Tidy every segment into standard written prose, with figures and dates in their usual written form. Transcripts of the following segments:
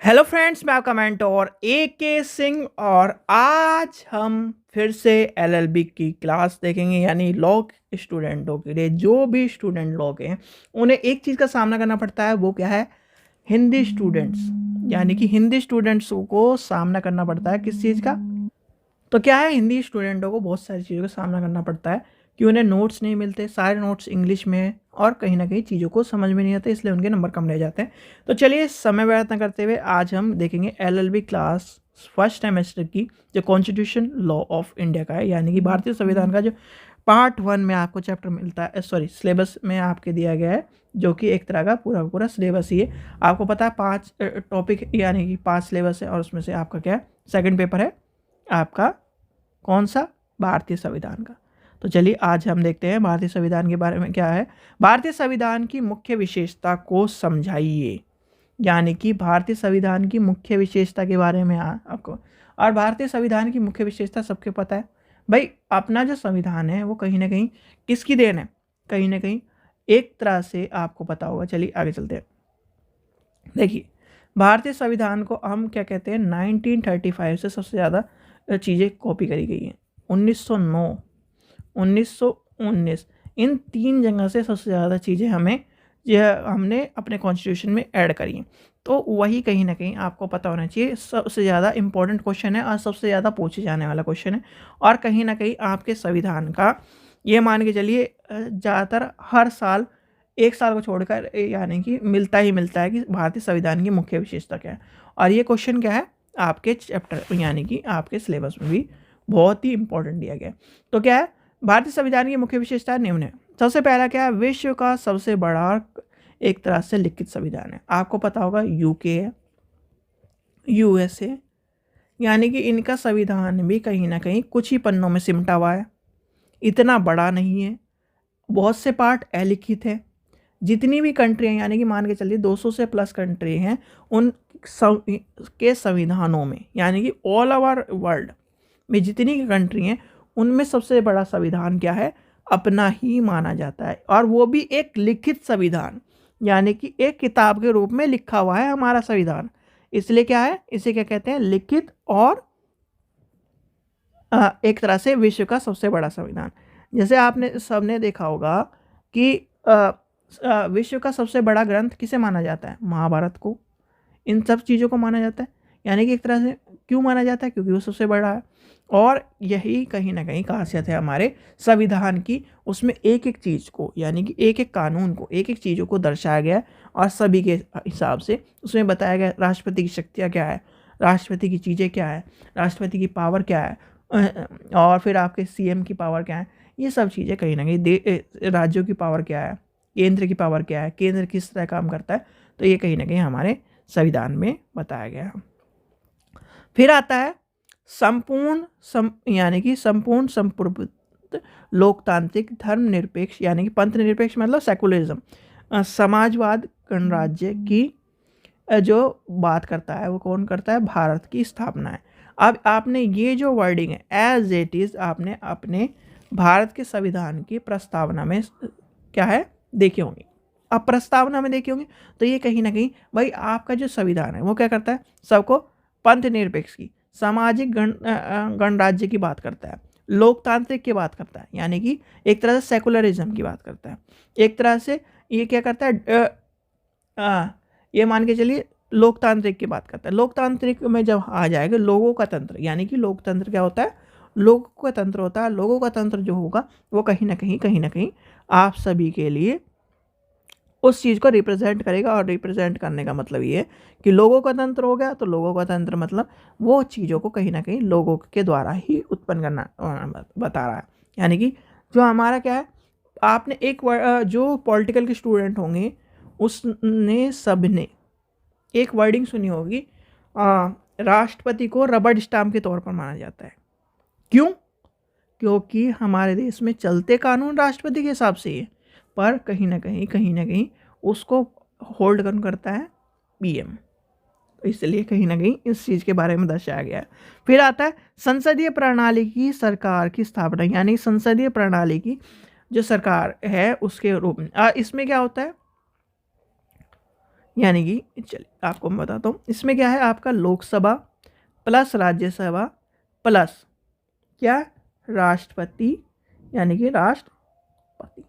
Hello friends, मैं आपका mentor AK Singh और आज हम फिर से LLB की क्लास देखेंगे। यानी लॉ स्टूडेंटों के लिए, जो भी स्टूडेंट लोग हैं उन्हें एक चीज़ का सामना करना पड़ता है। वो क्या है? हिंदी स्टूडेंट्स। यानी कि हिंदी स्टूडेंट्स को सामना करना पड़ता है किस चीज़ का? तो क्या है, हिंदी स्टूडेंटों को बहुत सारी चीज़ों का सामना करना पड़ता है कि उन्हें नोट्स नहीं मिलते, सारे नोट्स इंग्लिश में हैं और कहीं ना कहीं चीज़ों को समझ में नहीं आते, इसलिए उनके नंबर कम रह जाते हैं। तो चलिए समय व्यर्थ न करते हुए आज हम देखेंगे LLB क्लास फर्स्ट सेमेस्टर की जो कॉन्स्टिट्यूशन लॉ ऑफ इंडिया का है, यानी कि भारतीय संविधान का जो पार्ट 1 में आपको चैप्टर मिलता है, सॉरी सिलेबस में आपके दिया गया है, जो कि एक तरह का पूरा पूरा सिलेबस ही है। आपको पता है 5 टॉपिक यानी कि 5 सिलेबस है और उसमें से आपका क्या है, सेकंड पेपर है आपका कौन सा? भारतीय संविधान का। तो चलिए आज हम देखते हैं भारतीय संविधान के बारे में क्या है। भारतीय संविधान की मुख्य विशेषता को समझाइए। यानी कि भारतीय संविधान की मुख्य विशेषता के बारे में आपको, और भारतीय संविधान की मुख्य विशेषता सबके पता है भाई। अपना जो संविधान है वो कहीं ना कहीं किसकी देन है? कहीं ना कहीं एक तरह से आपको पता होगा। चलिए आगे चलते हैं। देखिए, भारतीय संविधान को हम क्या कहते हैं, 1935 से सबसे ज़्यादा चीज़ें कॉपी करी गई हैं। 1909, 1919, इन 3 जगह से सबसे ज़्यादा चीज़ें हमने अपने कॉन्स्टिट्यूशन में ऐड करी हैं। तो वही कहीं ना कहीं आपको पता होना चाहिए, सबसे ज़्यादा इंपॉर्टेंट क्वेश्चन है और सबसे ज़्यादा पूछे जाने वाला क्वेश्चन है। और कहीं ना कहीं आपके संविधान का ये मान के चलिए ज़्यादातर हर साल, एक साल को छोड़कर यानी कि मिलता ही मिलता है कि भारतीय संविधान की मुख्य विशेषता क्या है। और ये क्वेश्चन क्या है आपके चैप्टर यानी कि आपके सिलेबस में भी बहुत ही इंपॉर्टेंट दिया गया है। तो क्या है भारतीय संविधान की मुख्य विशेषता? निम्न है। सबसे पहला क्या है, विश्व का सबसे बड़ा एक तरह से लिखित संविधान है। आपको पता होगा UK है, US है, यानी कि इनका संविधान भी कहीं ना कहीं कुछ ही पन्नों में सिमटा हुआ है, इतना बड़ा नहीं है, बहुत से पार्ट अलिखित है। जितनी भी कंट्री हैं यानी कि मान के चलिए 200 से प्लस कंट्री हैं, उन के संविधानों में यानी कि ऑल ओवर वर्ल्ड में जितनी कंट्री हैं उनमें सबसे बड़ा संविधान क्या है? अपना ही माना जाता है। और वो भी एक लिखित संविधान, यानी कि एक किताब के रूप में लिखा हुआ है हमारा संविधान। इसलिए क्या है, इसे क्या कहते हैं? लिखित और एक तरह से विश्व का सबसे बड़ा संविधान। जैसे आपने सबने देखा होगा कि विश्व का सबसे बड़ा ग्रंथ किसे माना जाता है? महाभारत को। इन सब चीज़ों को माना जाता है, यानी कि एक तरह से क्यों माना जाता है? क्योंकि वो सबसे बड़ा है। और यही कहीं ना कहीं खासियत है हमारे संविधान की। उसमें एक एक चीज़ को यानी कि एक एक कानून को, एक एक चीज़ों को दर्शाया गया है और सभी के हिसाब से उसमें बताया गया राष्ट्रपति की शक्तियाँ क्या है, राष्ट्रपति की चीज़ें क्या है, राष्ट्रपति की पावर क्या है, और फिर आपके CM की पावर क्या है। ये सब चीज़ें कहीं ना कहीं राज्यों की पावर क्या है, केंद्र की पावर क्या है, केंद्र किस तरह काम करता है। तो ये कहीं ना कहीं हमारे संविधान में बताया गया है। फिर आता है यानी कि संपूर्ण संप्रभुत्व लोकतांत्रिक धर्मनिरपेक्ष, यानी कि पंथ निरपेक्ष मतलब सेकुलरिज्म, समाजवाद गणराज्य की जो बात करता है वो कौन करता है? भारत की स्थापना है। अब आपने ये जो वर्डिंग है एज इट इज आपने अपने भारत के संविधान की प्रस्तावना में क्या है देखी होंगी। अब प्रस्तावना में देखी होंगी तो ये कहीं ना कहीं भाई आपका जो संविधान है वो क्या करता है? सबको पंथ निरपेक्ष की, सामाजिक गणराज्य की बात करता है, लोकतांत्रिक की बात करता है, यानी कि एक तरह से सेकुलरिज्म की बात करता है। एक तरह से ये क्या करता है, ये मान के चलिए लोकतांत्रिक की बात करता है। लोकतांत्रिक में जब आ जाएगा लोगों का तंत्र, यानी कि लोकतंत्र क्या होता है? लोगों का तंत्र होता है। लोगों का तंत्र जो होगा वो कहीं ना कहीं आप सभी के लिए उस चीज़ को रिप्रेजेंट करेगा। और रिप्रेजेंट करने का मतलब ये है कि लोगों का तंत्र हो गया, तो लोगों का तंत्र मतलब वो चीज़ों को कहीं ना कहीं लोगों के द्वारा ही उत्पन्न करना बता रहा है। यानी कि जो हमारा क्या है, आपने जो पॉलिटिकल के स्टूडेंट होंगे उसने सबने एक वर्डिंग सुनी होगी, राष्ट्रपति को रबड़ स्टाम्प के तौर पर माना जाता है। क्यों? क्योंकि हमारे देश में चलते कानून राष्ट्रपति के हिसाब से ही है, पर कहीं ना कहीं उसको होल्ड कौन करता है? PM। तो इसलिए कहीं ना कहीं इस चीज़ के बारे में दर्शाया गया है। फिर आता है संसदीय प्रणाली की सरकार की स्थापना, यानी संसदीय प्रणाली की जो सरकार है उसके रूप में। इसमें क्या होता है? यानी कि चलिए आपको मैं बताता हूँ, इसमें क्या है आपका लोकसभा प्लस राज्यसभा प्लस क्या राष्ट्रपति, यानी कि राष्ट्रपति।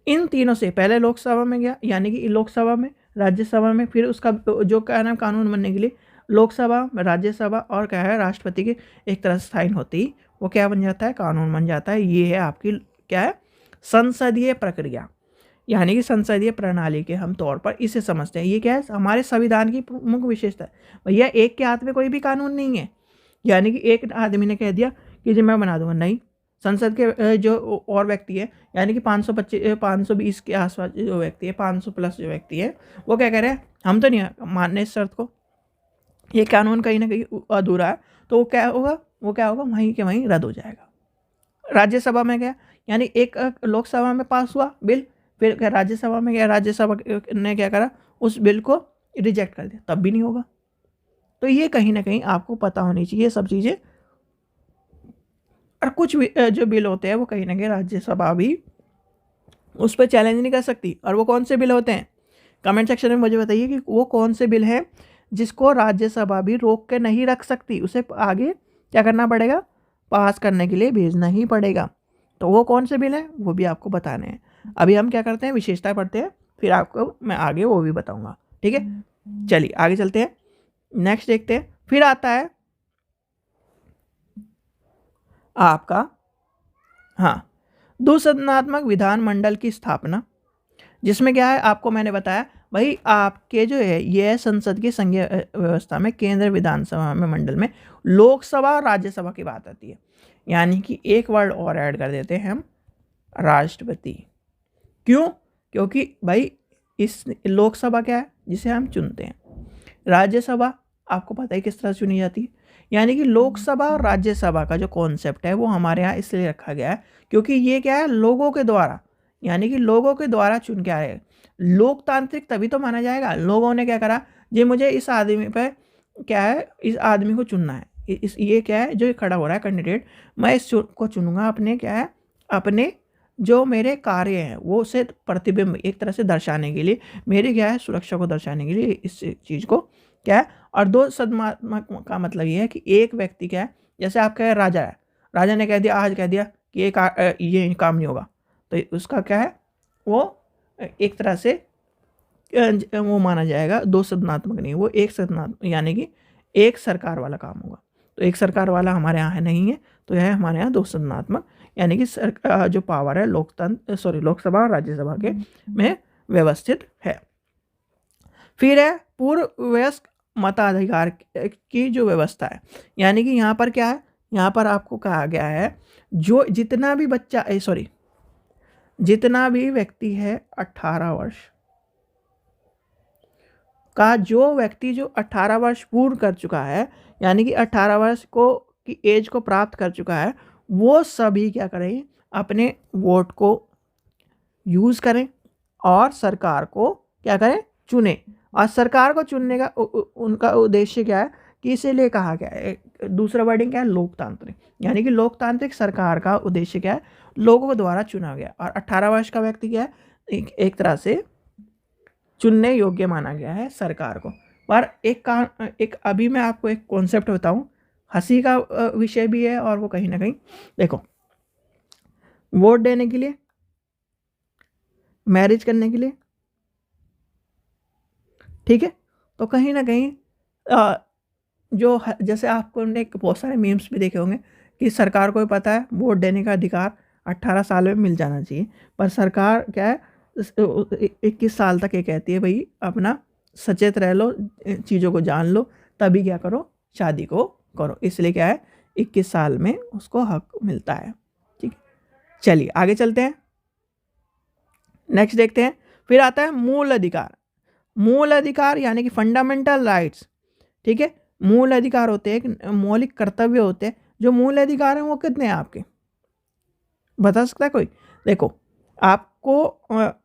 इन तीनों से पहले लोकसभा में गया, यानी कि लोकसभा में, राज्यसभा में, फिर उसका जो क्या नाम कानून बनने के लिए लोकसभा, राज्यसभा और क्या है राष्ट्रपति के एक तरह से साइन होती ही वो क्या बन जाता है, कानून बन जाता है। ये है आपकी क्या है संसदीय प्रक्रिया, यानी कि संसदीय प्रणाली के हम तौर पर इसे समझते हैं। ये क्या है हमारे संविधान की प्रमुख विशेषता है। भैया एक के हाथ में कोई भी कानून नहीं है, यानी कि एक आदमी ने कह दिया कि जी मैं बना दूंगा, नहीं। संसद के जो और व्यक्ति है, यानी कि 520 के आसपास जो व्यक्ति है, 500 प्लस जो व्यक्ति है, वो क्या कह रहे हैं, हम तो नहीं मानने इस शर्त को, ये कानून कहीं ना कहीं अधूरा है, तो वो क्या होगा वहीं के वहीं रद्द हो जाएगा। राज्यसभा में गया, यानी एक लोकसभा में पास हुआ बिल, फिर क्या राज्यसभा में गया, राज्यसभा ने क्या करा, उस बिल को रिजेक्ट कर दिया, तब भी नहीं होगा। तो ये कहीं ना कहीं आपको पता होनी चाहिए सब चीज़ें। और कुछ जो बिल होते हैं वो कहीं ना कहीं राज्यसभा भी उस पर चैलेंज नहीं कर सकती। और वो कौन से बिल होते हैं, कमेंट सेक्शन में मुझे बताइए कि वो कौन से बिल हैं जिसको राज्यसभा भी रोक के नहीं रख सकती, उसे आगे क्या करना पड़ेगा, पास करने के लिए भेजना ही पड़ेगा। तो वो कौन से बिल हैं वो भी आपको बताने हैं। अभी हम क्या करते हैं, विशेषता पढ़ते हैं, फिर आपको मैं आगे वो भी बताऊंगा, ठीक है। चलिए आगे चलते हैं, नेक्स्ट देखते हैं। फिर आता है आपका द्विसदनात्मक विधानमंडल की स्थापना, जिसमें क्या है आपको मैंने बताया भाई आपके जो है ये संसद की संघीय व्यवस्था में केंद्र विधानसभा में मंडल में लोकसभा और राज्यसभा की बात आती है, यानी कि एक वर्ड और ऐड कर देते हैं हम, राष्ट्रपति। क्यों, क्योंकि भाई इस लोकसभा क्या है जिसे हम चुनते हैं, राज्यसभा आपको पता है किस तरह चुनी जाती है। यानी कि लोकसभा और राज्यसभा का जो कॉन्सेप्ट है वो हमारे यहाँ इसलिए रखा गया है क्योंकि ये क्या है लोगों के द्वारा, यानी कि लोगों के द्वारा चुन के आ रहे हैं। लोकतांत्रिक तभी तो माना जाएगा, लोगों ने क्या करा जी मुझे इस आदमी पे क्या है, इस आदमी को चुनना है, इस ये क्या है जो खड़ा हो रहा है कैंडिडेट, मैं इस को चुनूंगा अपने क्या है, अपने जो मेरे कार्य हैं वो उसे प्रतिबिंब एक तरह से दर्शाने के लिए, मेरी क्या है सुरक्षा को दर्शाने के लिए इस चीज़ को क्या है। और दो सदमात्मक का मतलब ये है कि एक व्यक्ति क्या है, जैसे आप कह राजा है, राजा ने कह दिया, आज कह दिया कि ये काम नहीं होगा, तो उसका क्या है वो एक तरह से वो माना जाएगा दो सदनात्मक नहीं, वो एक सदनात्मक, यानी कि एक सरकार वाला काम होगा। तो एक सरकार वाला हमारे यहाँ नहीं है, तो यह हमारे यहाँ दो सदनात्मक, यानी कि जो पावर है लोकसभा और राज्यसभा के में व्यवस्थित है। फिर है पूर्व वयस्क मताधिकार की जो व्यवस्था है, यानी कि यहाँ पर क्या है, यहाँ पर आपको कहा गया है जो जितना भी बच्चा जितना भी व्यक्ति है 18 वर्ष का, जो व्यक्ति जो 18 वर्ष पूर्ण कर चुका है, यानी कि 18 वर्ष को की एज को प्राप्त कर चुका है, वो सभी क्या करें, अपने वोट को यूज़ करें और सरकार को क्या करें, चुने। और सरकार को चुनने का उनका उद्देश्य क्या है कि इसीलिए कहा गया है, दूसरा वर्डिंग क्या है, लोकतांत्रिक, यानी कि लोकतांत्रिक सरकार का उद्देश्य क्या है, लोगों के द्वारा चुना गया। और 18 वर्ष का व्यक्ति क्या है, एक तरह से चुनने योग्य माना गया है सरकार को। पर एक अभी मैं आपको एक कॉन्सेप्ट बताऊं, हंसी का विषय भी है और वो कहीं ना कहीं देखो, वोट देने के लिए, मैरिज करने के लिए, ठीक है, तो कहीं ना कहीं जो जैसे आपको ने बहुत सारे मीम्स भी देखे होंगे कि सरकार को भी पता है वोट देने का अधिकार 18 साल में मिल जाना चाहिए, पर सरकार क्या है 21 साल तक ये कहती है भाई अपना सचेत रह लो, चीज़ों को जान लो, तभी क्या करो, शादी को करो। इसलिए क्या है 21 साल में उसको हक मिलता है, ठीक है। चलिए आगे चलते हैं, नेक्स्ट देखते हैं। फिर आता है मूल अधिकार। मूल अधिकार यानी कि फंडामेंटल राइट्स, ठीक है। मूल अधिकार होते हैं, मौलिक कर्तव्य होते हैं। जो मूल अधिकार हैं वो कितने हैं आपके, बता सकता है कोई? देखो आपको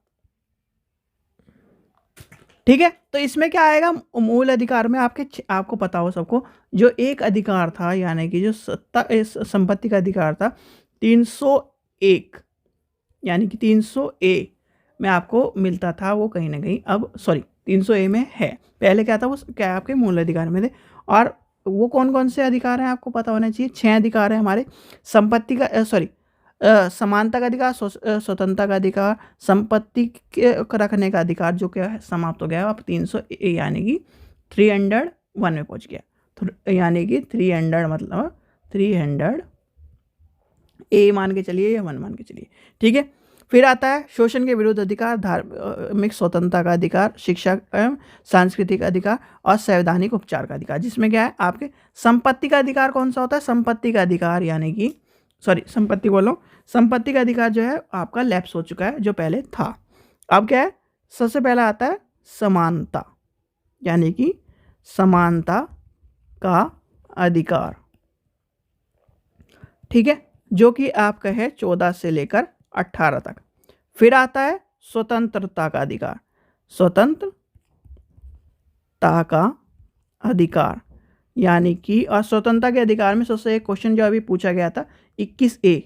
ठीक है, तो इसमें क्या आएगा, मूल अधिकार में आपको पता हो सबको, जो एक अधिकार था यानी कि जो संपत्ति का अधिकार था 301, यानी कि 300A में आपको मिलता था, वो कहीं ना कहीं अब 300A में है। पहले क्या था, वो क्या आपके मूल अधिकार में थे। और वो कौन कौन से अधिकार हैं आपको पता होना चाहिए। 6 अधिकार हैं हमारे। संपत्ति का समानता का अधिकार, स्वतंत्रता का अधिकार, संपत्ति के रखने का अधिकार जो क्या है समाप्त हो गया। अब 300A यानी कि 301 में पहुंच गया। तो यानी कि 300 मतलब 300A मान के चलिए या 1 मान के चलिए, ठीक है। फिर आता है शोषण के विरुद्ध अधिकार, धार्मिक स्वतंत्रता का अधिकार, शिक्षा एवं सांस्कृतिक अधिकार और संवैधानिक उपचार का अधिकार, जिसमें क्या है आपके संपत्ति का अधिकार कौन सा होता है। संपत्ति का अधिकार यानी कि संपत्ति का अधिकार जो है आपका लैप्स हो चुका है, जो पहले था। अब क्या है, सबसे पहला आता है समानता, यानी कि समानता का अधिकार, ठीक है, जो कि आपका है 14 से लेकर 18 तक। फिर आता है स्वतंत्रता का अधिकार, स्वतंत्रता का अधिकार यानी कि, और स्वतंत्रता के अधिकार में सबसे एक क्वेश्चन जो अभी पूछा गया था 21A,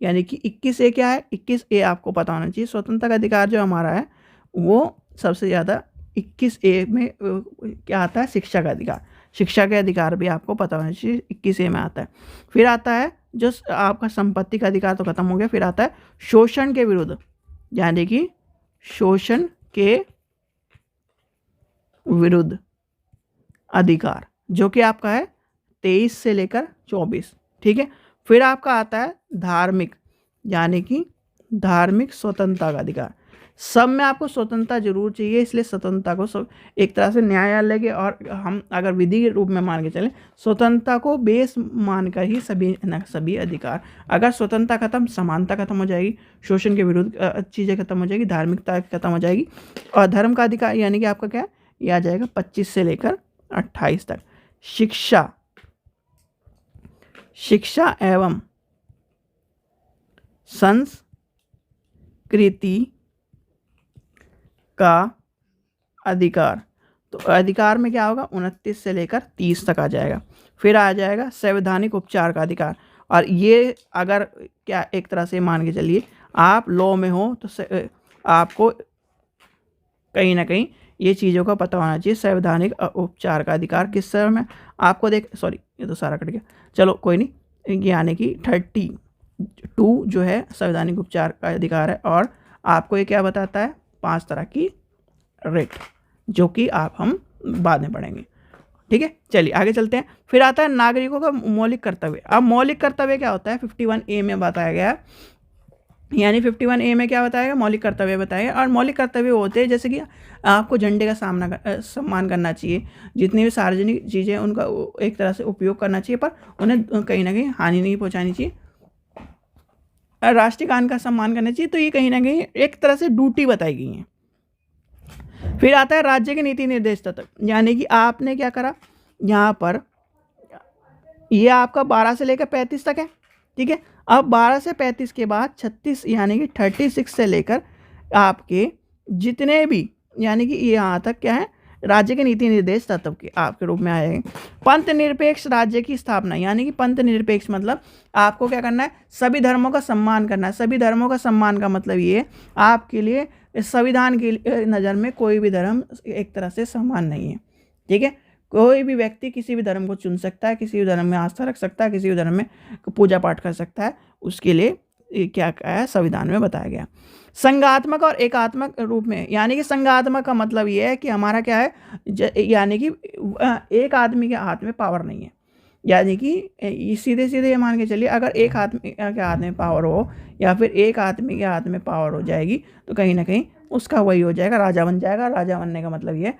यानी कि 21A क्या है, 21A आपको पता होना चाहिए। स्वतंत्रता का अधिकार जो हमारा है वो सबसे ज़्यादा 21A में क्या आता है, शिक्षा का अधिकार। शिक्षा के अधिकार भी आपको पता होना चाहिए, 21A में आता है। फिर आता है जो आपका संपत्ति का अधिकार तो खत्म हो गया। फिर आता है शोषण के विरुद्ध, यानी कि शोषण के विरुद्ध अधिकार, जो कि आपका है 23 से लेकर 24, ठीक है। फिर आपका आता है धार्मिक, यानी कि धार्मिक स्वतंत्रता का अधिकार। सब में आपको स्वतंत्रता जरूर चाहिए, इसलिए स्वतंत्रता को एक तरह से न्यायालय के, और हम अगर विधि के रूप में मान के चलें, स्वतंत्रता को बेस मानकर ही सभी अधिकार, अगर स्वतंत्रता खत्म, समानता खत्म हो जाएगी, शोषण के विरुद्ध चीज़ें खत्म हो जाएगी, धार्मिकता खत्म हो जाएगी, और धर्म का अधिकार यानी कि आपका क्या ये आ जाएगा 25 से लेकर 28 तक। शिक्षा एवं संस्कृति का अधिकार, तो अधिकार में क्या होगा 29 से लेकर 30 तक आ जाएगा। फिर आ जाएगा संवैधानिक उपचार का अधिकार, और ये अगर क्या एक तरह से मान के चलिए आप लॉ में हो तो आपको कहीं ना कहीं ये चीज़ों का पता होना चाहिए। संवैधानिक उपचार का अधिकार किस तरह में आपको ये तो सारा कट गया, चलो कोई नहीं, यानी कि 32 जो है संवैधानिक उपचार का अधिकार है। और आपको ये क्या बताता है 5 तरह की रेट, जो कि हम बाद में पढ़ेंगे, ठीक है। चलिए आगे चलते हैं। फिर आता है नागरिकों का मौलिक कर्तव्य। अब मौलिक कर्तव्य क्या होता है 51A में बताया गया है, यानी 51A में क्या बताएगा, मौलिक कर्तव्य बताएगा। और मौलिक कर्तव्य होते हैं जैसे कि आपको झंडे का सम्मान करना चाहिए, जितनी भी सार्वजनिक चीज़ें उनका एक तरह से उपयोग करना चाहिए, पर उन्हें कहीं ना कहीं हानि नहीं पहुंचानी चाहिए, राष्ट्रीय गान का सम्मान करना चाहिए। तो ये कहीं ना कहीं एक तरह से ड्यूटी बताई गई है। फिर आता है राज्य के नीति निर्देश तत्व, यानी कि आपने क्या करा यहाँ पर, ये आपका 12 से लेकर 35 तक है, ठीक है। अब 12 से 35 के बाद 36 यानी कि 36 से लेकर आपके जितने भी, यानी कि यहाँ तक क्या है राज्य के नीति निर्देश तत्व के आपके रूप में आएंगे। पंथ निरपेक्ष राज्य की स्थापना, यानी कि पंथ निरपेक्ष मतलब आपको क्या करना है, सभी धर्मों का सम्मान करना है। सभी धर्मों का सम्मान का मतलब ये आपके लिए संविधान की नज़र में कोई भी धर्म एक तरह से समान नहीं है, ठीक है। कोई भी व्यक्ति किसी भी धर्म को चुन सकता है, किसी भी धर्म में आस्था रख सकता है, किसी भी धर्म में पूजा पाठ कर सकता है, उसके लिए क्या है संविधान में बताया गया। संघात्मक और एकात्मक रूप में, यानी कि संघात्मक का मतलब ये है कि हमारा क्या है, यानी कि एक आदमी के हाथ में पावर नहीं है, यानी कि सीधे सीधे ये मान के चलिए अगर एक आदमी के हाथ में पावर हो या फिर एक आदमी के हाथ में पावर हो जाएगी तो कहीं ना कहीं उसका वही हो जाएगा, राजा बन जाएगा। राजा बनने का मतलब ये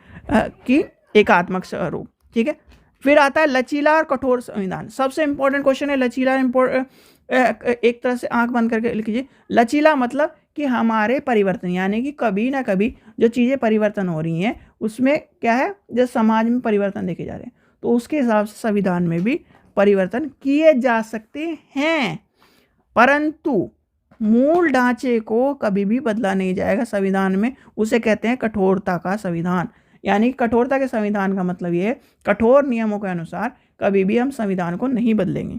कि एकात्मक स्वरूप, ठीक है। फिर आता है लचीला और कठोर संविधान। सबसे इंपॉर्टेंट क्वेश्चन है लचीला, एक तरह से आंख बंद करके लिख लीजिए। लचीला मतलब कि हमारे परिवर्तन, यानी कि कभी ना कभी जो चीज़ें परिवर्तन हो रही हैं उसमें क्या है, जो समाज में परिवर्तन देखे जा रहे हैं तो उसके हिसाब से संविधान में भी परिवर्तन किए जा सकते हैं, परंतु मूल ढांचे को कभी भी बदला नहीं जाएगा संविधान में। उसे कहते हैं कठोरता का संविधान। यानी कठोरता के संविधान का मतलब ये है कठोर नियमों के अनुसार कभी भी हम संविधान को नहीं बदलेंगे।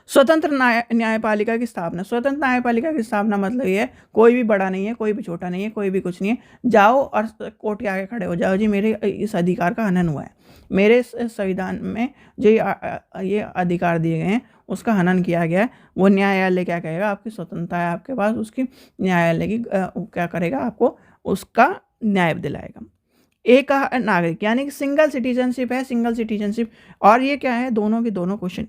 स्वतंत्र न्यायपालिका की स्थापना। स्वतंत्र न्यायपालिका की स्थापना मतलब ये है कोई भी बड़ा नहीं है, कोई भी छोटा नहीं है, कोई भी कुछ नहीं है, जाओ और कोर्ट के आगे खड़े हो जाओ, जी मेरे इस अधिकार का हनन हुआ है, मेरे संविधान में जो ये अधिकार दिए गए हैं उसका हनन किया गया है, वो न्यायालय क्या कहेगा, आपकी स्वतंत्रता है आपके पास, उसकी न्यायालय की क्या करेगा, आपको उसका न्याय दिलाएगा। एक नागरिक यानी कि सिंगल सिटीजनशिप है, सिंगल सिटीजनशिप। और ये क्या है, दोनों के दोनों क्वेश्चन,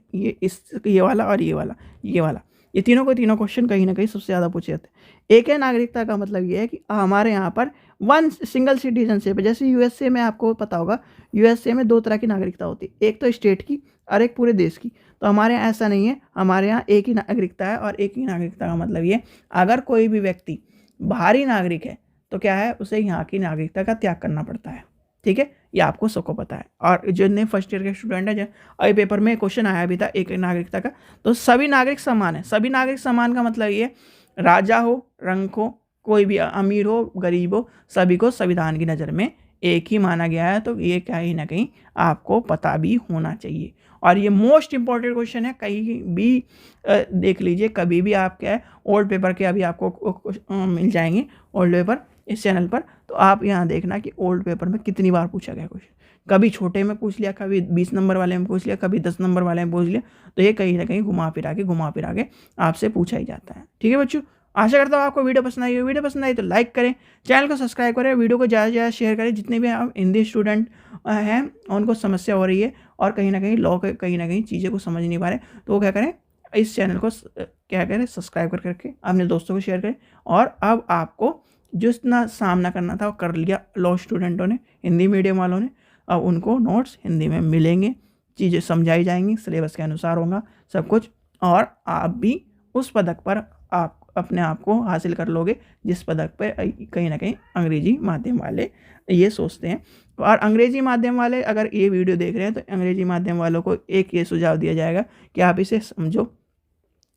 ये वाला और ये तीनों के तीनों क्वेश्चन कहीं ना कहीं सबसे ज़्यादा पूछे जाते हैं। एक है नागरिकता का मतलब ये है कि हमारे यहाँ पर वन सिंगल सिटीजनशिप है। जैसे यूएसए में आपको पता होगा, यूएसए में 2 तरह की नागरिकता होती है, एक तो स्टेट की और एक पूरे देश की। तो हमारे यहाँ ऐसा नहीं है, हमारे यहाँ एक ही नागरिकता है। और एक ही नागरिकता का मतलब ये, अगर कोई भी व्यक्ति बाहरी नागरिक है तो क्या है, उसे यहाँ की नागरिकता का त्याग करना पड़ता है। ठीक है, ये आपको सबको पता है। और जो नए फर्स्ट ईयर के स्टूडेंट है, अभी पेपर में क्वेश्चन आया भी था एक नागरिकता का, तो सभी नागरिक समान है। सभी नागरिक समान का मतलब ये, राजा हो, रंक हो, कोई भी अमीर हो, गरीब हो, सभी को संविधान की नज़र में एक ही माना गया है। तो ये कहीं ना कहीं आपको पता भी होना चाहिए। और ये मोस्ट इंपॉर्टेंट क्वेश्चन है, कहीं भी देख लीजिए, कभी भी आप क्या है, ओल्ड पेपर के अभी आपको मिल जाएंगे ओल्ड पेपर इस चैनल पर। तो आप यहाँ देखना कि ओल्ड पेपर में कितनी बार पूछा गया क्वेश्चन। कभी छोटे में पूछ लिया, कभी 20 नंबर वाले में पूछ लिया, कभी 10 नंबर वाले में पूछ लिया। तो ये कहीं ना कहीं घुमा फिरा के आपसे पूछा ही जाता है। ठीक है बच्चों, आशा करता हूँ आपको वीडियो पसंद आई हो। वीडियो पसंद आई तो लाइक करें, चैनल को सब्सक्राइब करें, वीडियो को ज़्यादा से ज़्यादा शेयर करें। जितने भी आप हिंदी स्टूडेंट हैं उनको समस्या हो रही है और कहीं ना कहीं लोग कहीं ना कहीं चीज़ें को समझ नहीं पा रहे, तो वो क्या करें, इस चैनल को क्या करें, सब्सक्राइब करके अपने दोस्तों को शेयर करें। और अब आपको जितना सामना करना था वो कर लिया लॉ स्टूडेंटों ने, हिंदी मीडियम वालों ने। अब उनको नोट्स हिंदी में मिलेंगे, चीज़ें समझाई जाएंगी, सिलेबस के अनुसार होगा सब कुछ। और आप भी उस पदक पर आप अपने आप को हासिल कर लोगे जिस पदक पर कहीं ना कहीं अंग्रेजी माध्यम वाले ये सोचते हैं। और अंग्रेजी माध्यम वाले अगर ये वीडियो देख रहे हैं तो अंग्रेजी माध्यम वालों को एक ये सुझाव दिया जाएगा कि आप इसे समझो,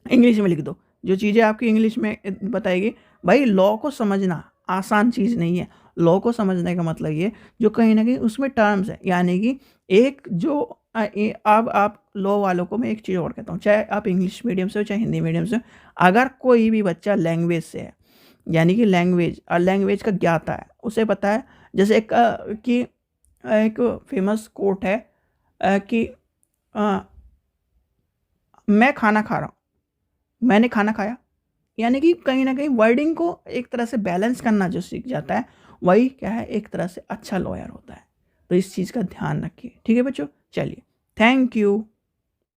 इंग्लिश में लिख दो। जो चीज़ें आपकी इंग्लिश में बताएगी, भाई लॉ को समझना आसान चीज़ नहीं है। लॉ को समझने का मतलब ये, जो कहीं ना कहीं उसमें टर्म्स है, यानी कि एक जो अब आप लॉ वालों को मैं एक चीज़ और कहता हूँ, चाहे आप इंग्लिश मीडियम से हो चाहे हिंदी मीडियम से हो, अगर कोई भी बच्चा लैंग्वेज से है, यानी कि लैंग्वेज का ज्ञाता है, उसे पता है। जैसे एक फेमस कोट है कि मैं खाना खा रहा हूँ, मैंने खाना खाया, यानी कि कहीं ना कहीं वर्डिंग को एक तरह से बैलेंस करना जो सीख जाता है, वही क्या है, एक तरह से अच्छा लॉयर होता है। तो इस चीज़ का ध्यान रखिए। ठीक है बच्चों, चलिए, थैंक यू।